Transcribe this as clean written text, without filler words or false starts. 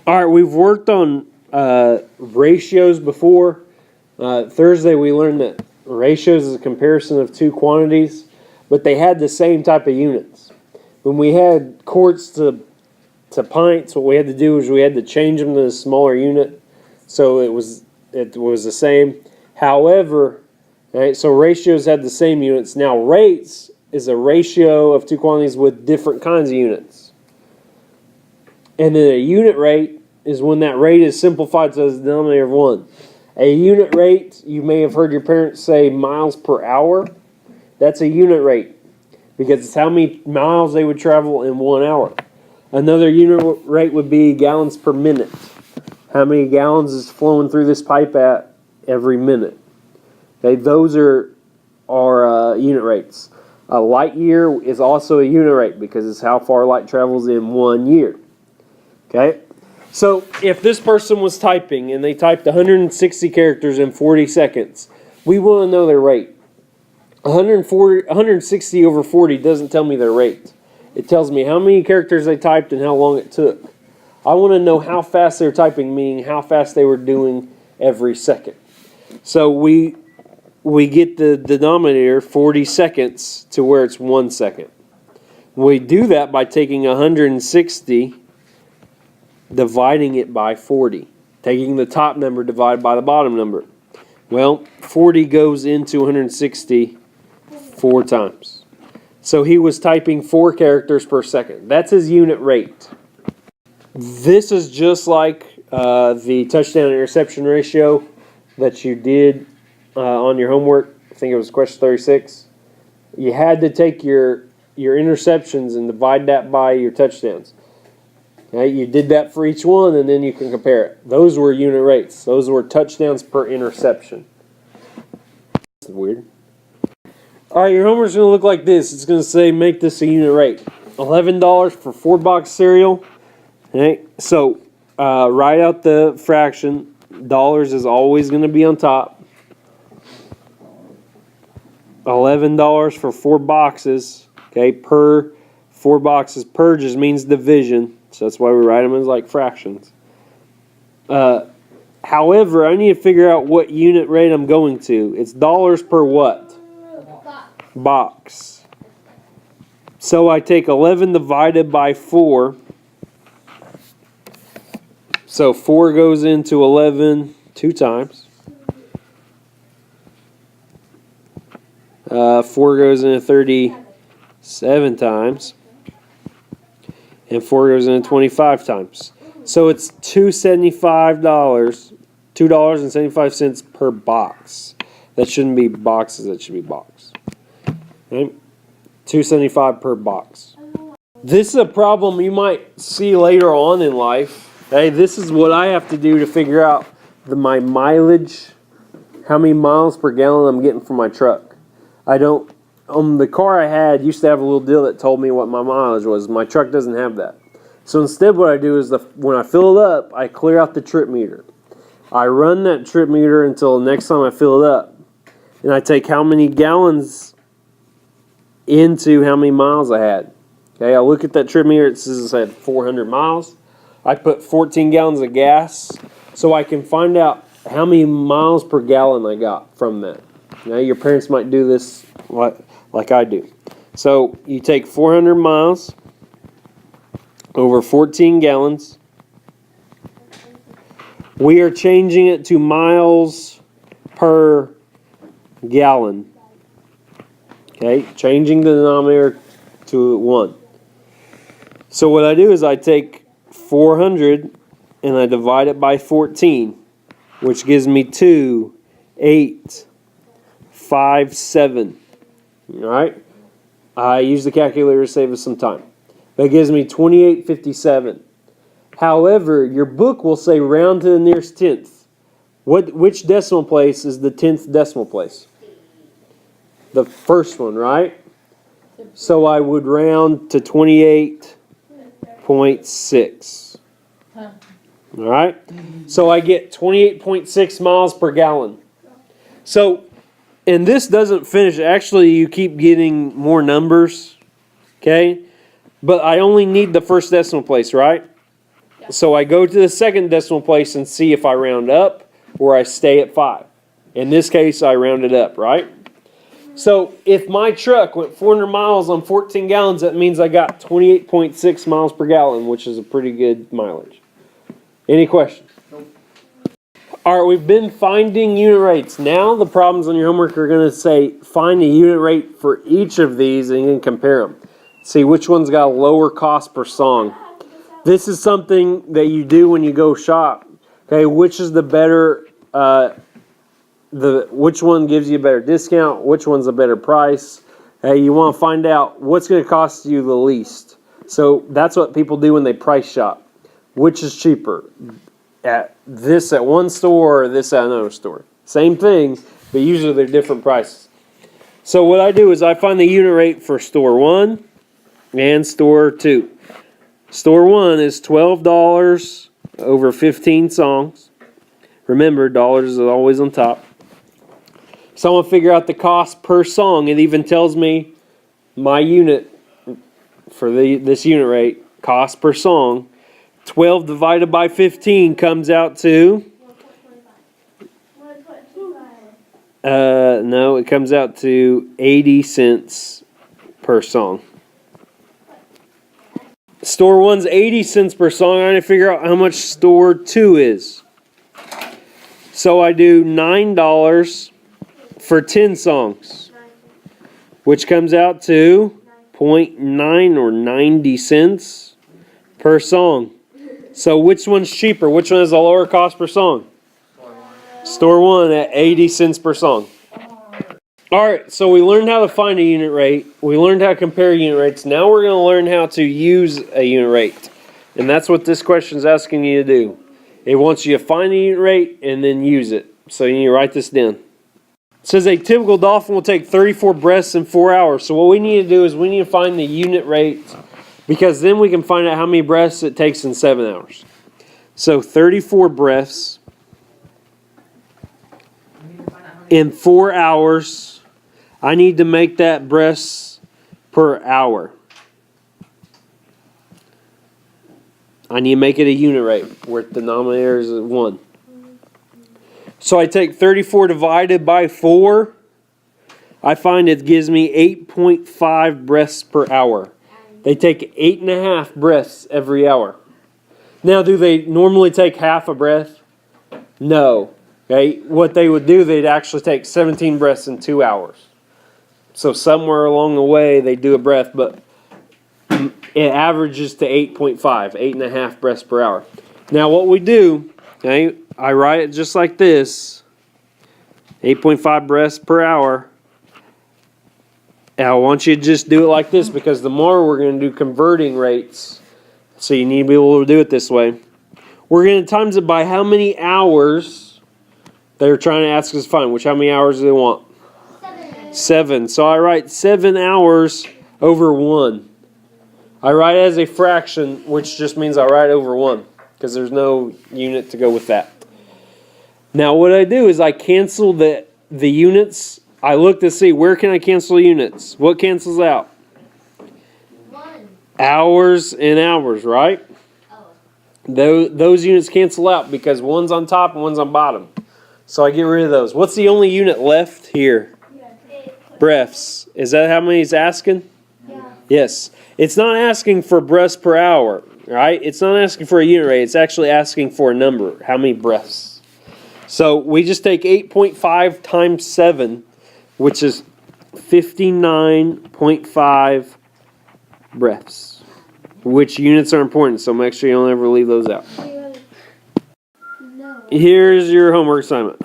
All right, we've worked on ratios before. Thursday we learned that ratios is a comparison of two quantities, but they had the same type of units. When we had quarts to pints, what we had to do was we had to change them to a smaller unit, so it was the same. However, right, so ratios had the same units. Now rates is a ratio of two quantities with different kinds of units. And then a unit rate is when that rate is simplified to the denominator of 1. A unit rate, you may have heard your parents say miles per hour. That's a unit rate because it's how many miles they would travel in 1 hour. Another unit rate would be gallons per minute. How many gallons is flowing through this pipe at every minute. Okay, those are unit rates. A light year is also a unit rate because it's how far light travels in 1 year. Okay, so if this person was typing and they typed 160 characters in 40 seconds, we want to know their rate. 160 over 40 doesn't tell me their rate. It tells me how many characters they typed and how long it took. I want to know how fast they're typing, meaning how fast they were doing every second. So we get the denominator 40 seconds to where it's 1 second. We do that by taking 160, dividing it by 40. Taking the top number divided by the bottom number. Well, 40 goes into 160 4 times. So he was typing 4 characters per second. That's his unit rate. This is just like the touchdown interception ratio that you did on your homework. I think it was question 36. You had to take your interceptions and divide that by your touchdowns. Okay, you did that for each one, and then you can compare it. Those were unit rates. Those were touchdowns per interception. That's weird. All right, your homework's going to look like this. It's going to say make this a unit rate. $11 for 4-box cereal. Okay, so write out the fraction. Dollars is always going to be on top. $11 for 4 boxes. Okay, per 4 boxes. Per just means division. So that's why we write them as like fractions. However, I need to figure out what unit rate I'm going to. It's dollars per what? Box. So I take 11 divided by 4. So 4 goes into 11 2 times. 4 goes into 37 times. And 4 goes into 25 times. So it's $2.75 per box. That shouldn't be boxes, that should be box. Okay? $2.75 per box. This is a problem you might see later on in life. Hey, this is what I have to do to figure out my mileage, how many miles per gallon I'm getting from my truck. The car I had used to have a little deal that told me what my mileage was. My truck doesn't have that. So instead what I do is when I fill it up, I clear out the trip meter. I run that trip meter until the next time I fill it up. And I take how many gallons into how many miles I had. Okay, I look at that trip meter, it says I had 400 miles. I put 14 gallons of gas so I can find out how many miles per gallon I got from that. Now your parents might do this like I do. So you take 400 miles over 14 gallons. We are changing it to miles per gallon. Okay, changing the denominator to 1. So what I do is I take 400 and I divide it by 14, which gives me 2,857. All right, I use the calculator to save us some time. That gives me 2857. However, your book will say round to the nearest tenth. Which decimal place is the 10th decimal place? The first one, right? So I would round to 28.6. All right? So I get 28.6 miles per gallon. So, and this doesn't finish. Actually, you keep getting more numbers. Okay? But I only need the first decimal place, right? So I go to the second decimal place and see if I round up or I stay at 5. In this case, I rounded up, right? So if my truck went 400 miles on 14 gallons, that means I got 28.6 miles per gallon, which is a pretty good mileage. Any questions? Nope. All right, we've been finding unit rates. Now the problems on your homework are going to say find a unit rate for each of these and you can compare them. See which one's got a lower cost per song. This is something that you do when you go shop. Okay, which is the better, which one gives you a better discount? Which one's a better price? Hey, you want to find out what's going to cost you the least. So that's what people do when they price shop. Which is cheaper? At one store or this at another store. Same thing, but usually they're different prices. So what I do is I find the unit rate for store 1 and store 2. Store 1 is $12 over 15 songs. Remember, dollars is always on top. So I'm going to figure out the cost per song. It even tells me my unit for this unit rate, cost per song. 12 divided by 15 comes out to... no, it comes out to 80 cents per song. Store 1's 80 cents per song. I'm going to figure out how much store 2 is. So I do $9 for 10 songs, which comes out to 0.9 or 90 cents per song. So which one's cheaper? Which one has a lower cost per song? Store 1 at 80 cents per song. Alright, so we learned how to find a unit rate. We learned how to compare unit rates. Now we're going to learn how to use a unit rate. And that's what this question is asking you to do. It wants you to find a unit rate and then use it. So you need to write this down. It says a typical dolphin will take 34 breaths in 4 hours. So what we need to do is we need to find the unit rate, because then we can find out how many breaths it takes in 7 hours. So 34 breaths in 4 hours. I need to make that breaths per hour. I need to make it a unit rate where the denominator is 1. So I take 34 divided by 4. I find it gives me 8.5 breaths per hour. They take 8.5 breaths every hour. Now, do they normally take half a breath? No. Okay. What they would do, they'd actually take 17 breaths in 2 hours. So somewhere along the way, they do a breath, but it averages to 8.5, 8.5 breaths per hour. Now, what we do, okay, I write it just like this, 8.5 breaths per hour. And I want you to just do it like this, because tomorrow we're going to do converting rates. So you need to be able to do it this way. We're going to times it by how many hours they're trying to ask us to find. How many hours do they want? 7. So I write 7 hours over 1. I write it as a fraction, which just means I write over 1, because there's no unit to go with that. Now what I do is I cancel the units. I look to see where can I cancel units. What cancels out? 1. Hours and hours, right? Those units cancel out because one's on top and one's on bottom. So I get rid of those. What's the only unit left here? Breaths. Is that how many it's asking? Yeah. Yes. It's not asking for breaths per hour, right? It's not asking for a unit rate. It's actually asking for a number. How many breaths? So we just take 8.5 times 7, which is 59.5 breaths. Which units are important, so make sure you don't ever leave those out. No. Here's your homework assignment.